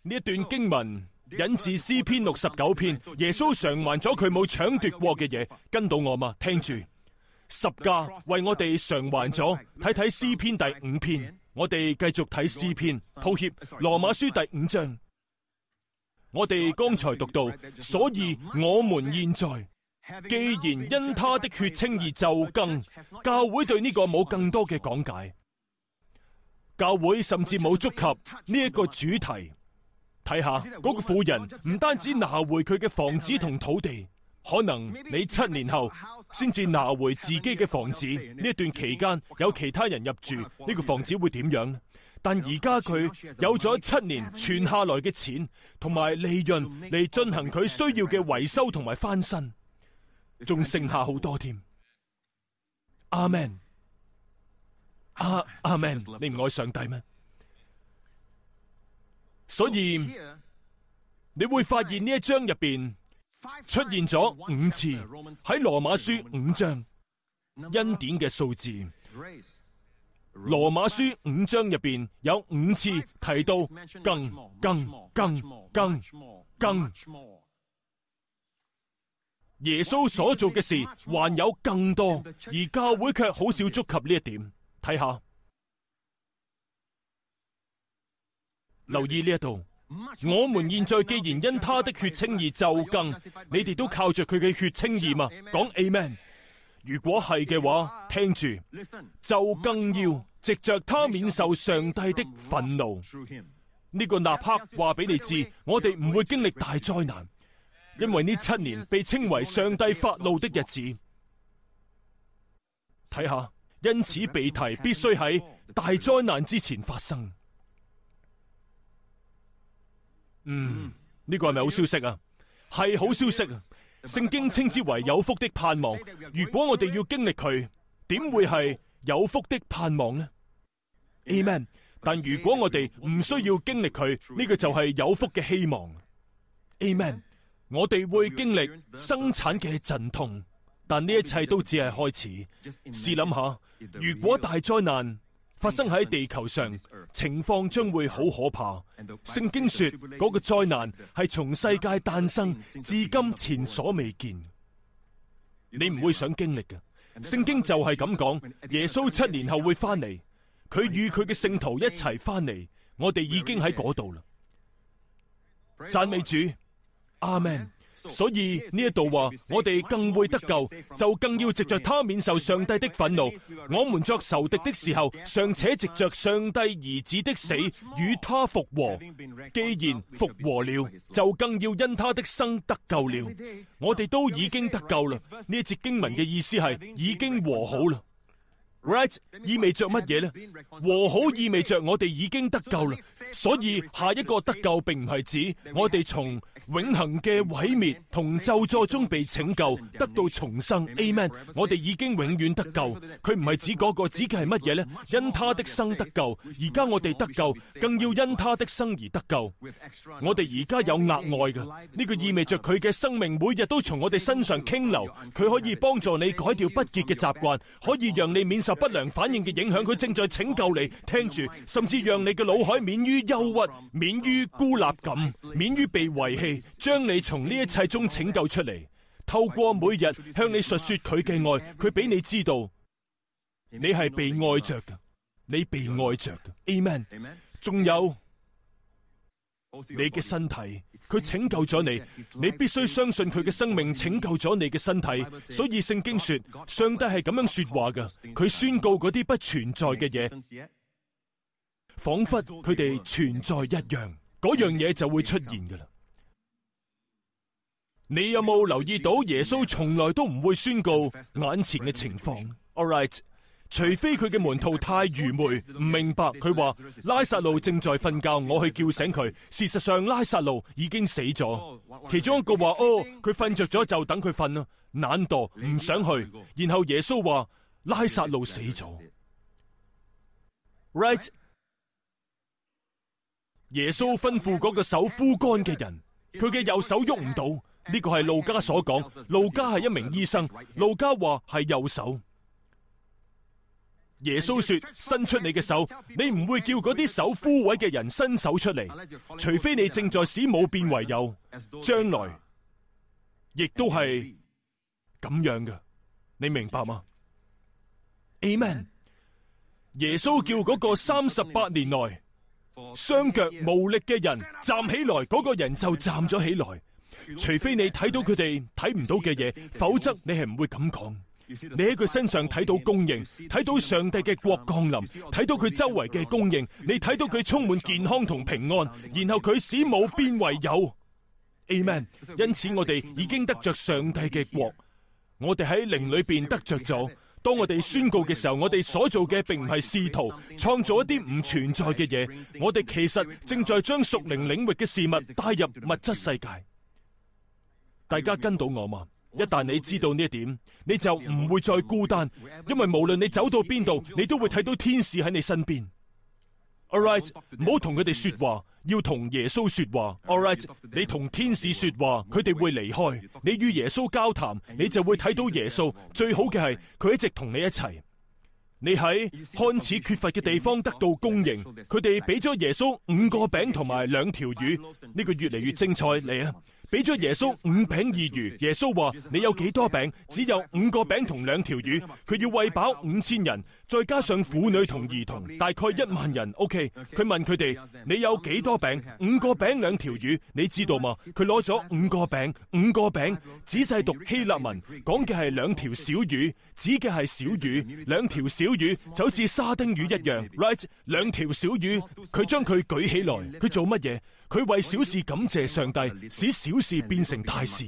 呢一段經文引自詩篇69篇，耶穌償還咗佢冇搶奪過嘅嘢。跟到我嘛？聽住，十架為我哋償還咗。睇睇詩篇第5篇，我哋繼續睇詩篇。抱歉，羅馬書第5章。我哋剛才讀到，所以我們現在既然因他的血稱義就更，教會對呢個冇更多嘅講解，教會甚至冇觸及呢一個主題。睇下嗰個婦人唔單止拿回佢嘅房子同土地，可能你7年後先至拿回自己嘅房子，呢一段期間有其他人入住，呢個房子會點樣呢？但而家佢有咗7年存下來嘅錢同埋利潤嚟進行佢需要嘅維修同埋翻新，仲剩下好多添。阿們，阿們，你唔愛上帝咩？所以你會發現呢一章入邊出現咗5次，喺羅馬書5章恩典嘅數字。羅馬書5章入邊有5次提到更，耶穌所做嘅事還有更多，而教會卻好少觸及呢一點。睇下，留意呢一度，我們現在既然因他的血稱義就更，你哋都靠着佢嘅血稱義嘛？講 Amen。如果係嘅話，聽住，就更要藉着他免受上帝的憤怒。呢個納克話俾你知，我哋唔會經歷大災難，因為呢7年被稱為上帝發怒的日子。睇下，因此被提必須喺大災難之前發生。呢個係咪好消息啊？係好消息啊！聖經稱之為有福的盼望。如果我哋要經歷佢，點會係有福的盼望呢？ Amen。但如果我哋唔需要經歷佢，呢個就係有福嘅希望。Amen。我哋會經歷生產嘅陣痛，但呢一切都只係開始。試諗下，如果大災難發生喺地球上，情況將會好可怕。聖經說嗰個災難係從世界誕生至今前所未見。你唔會想經歷嘅。聖經就係咁講，耶穌7年後會翻嚟，佢與佢嘅聖徒一齊翻嚟，我哋已經喺嗰度啦。讚美主，阿們。所以呢一度話，我哋更會得救，就更要藉着他免受上帝的憤怒。我們作仇敵的時候，尚且藉着上帝兒子的死與他復和。既然復和了，就更要因他的生得救了。我哋都已經得救啦。呢一節經文嘅意思係已經和好啦。Right， 意味着乜嘢呢？和好意味着我哋已經得救啦。所以下一個得救並唔係指我哋從永恆嘅毀滅同咒詛中被拯救，得到重生。Amen。我哋已經永遠得救。佢唔係指嗰個，指嘅係乜嘢呢？因他的生得救。而家我哋得救，更要因他的生而得救。我哋而家有額外嘅，呢個意味着佢嘅生命每日都從我哋身上傾流。佢可以幫助你改掉不潔嘅習慣，可以讓你免受不良反應嘅影響。佢正在拯救你，聽住，甚至讓你嘅腦海免於憂鬱，免於孤立感，免於被遺棄，將你從呢一切中拯救出嚟。透過每日向你述說佢嘅愛，佢俾你知道你係被愛着嘅，你被愛着嘅。Amen。仲有你嘅身體，佢拯救咗你，你必須相信佢嘅生命拯救咗你嘅身體。所以聖經說，上帝係咁樣說話嘅，佢宣告嗰啲不存在嘅嘢，仿佛佢哋存在一樣，嗰樣嘢就會出現㗎啦。你有冇留意到耶穌從來都唔會宣告眼前嘅情況 ？All right。除非佢嘅門徒太愚昧，唔明白。佢話拉撒路正在瞓覺，我去叫醒佢。事實上拉撒路已經死咗。其中一個話佢瞓着咗就等佢瞓啦，懶惰唔想去。然後耶穌話拉撒路死咗。Right？ 耶穌吩咐嗰個手枯乾嘅人，佢嘅右手喐唔到。呢個係路加所講，路加係一名醫生，路加話係右手。耶穌說：伸出你嘅手，你唔會叫嗰啲手枯萎嘅人伸手出嚟，除非你正在使冇變為有，將來亦都係咁樣嘅。你明白嗎？ Amen。 耶穌叫嗰個38年內雙腳無力嘅人站起來，嗰個人就站咗起來。除非你睇到佢哋睇唔到嘅嘢，否則你係唔會咁講。你喺佢身上睇到供應，睇到上帝嘅國降臨，睇到佢周圍嘅供應，你睇到佢充滿健康同平安，然後佢使冇變為有。 Amen。 因此我哋已經得着上帝嘅國，我哋喺靈裏邊得着咗。當我哋宣告嘅時候，我哋所做嘅並唔係試圖創造一啲唔存在嘅嘢，我哋其實正在將屬靈領域嘅事物帶入物質世界。大家跟到我嗎？一旦你知道呢一點，你就唔會再孤單，因為無論你走到邊度，你都會睇到天使喺你身邊。All right， 唔好同佢哋說話，要同耶穌說話。All right， 你同天使說話，佢哋會離開。你與耶穌交談，你就會睇到耶穌。最好嘅係佢一直同你一齊。你喺看似缺乏嘅地方得到供應，佢哋俾咗耶穌5個餅同埋2條魚。呢個越嚟越精彩，嚟啊！俾咗耶穌5餅2魚，耶穌話：你有幾多餅？只有5個餅同2條魚。佢要餵飽5000人，再加上婦女同兒童，大概1萬人。OK， 佢問佢哋：你有幾多餅？5個餅2條魚，你知道嗎？佢攞咗5個餅，5個餅。仔細讀希臘文，講嘅係2條小魚，指嘅係小魚。2條小魚就好似沙丁魚一樣 ，right？ 2條小魚，佢將佢舉起來，佢做乜嘢？佢為小事感謝上帝，使小事變成大事。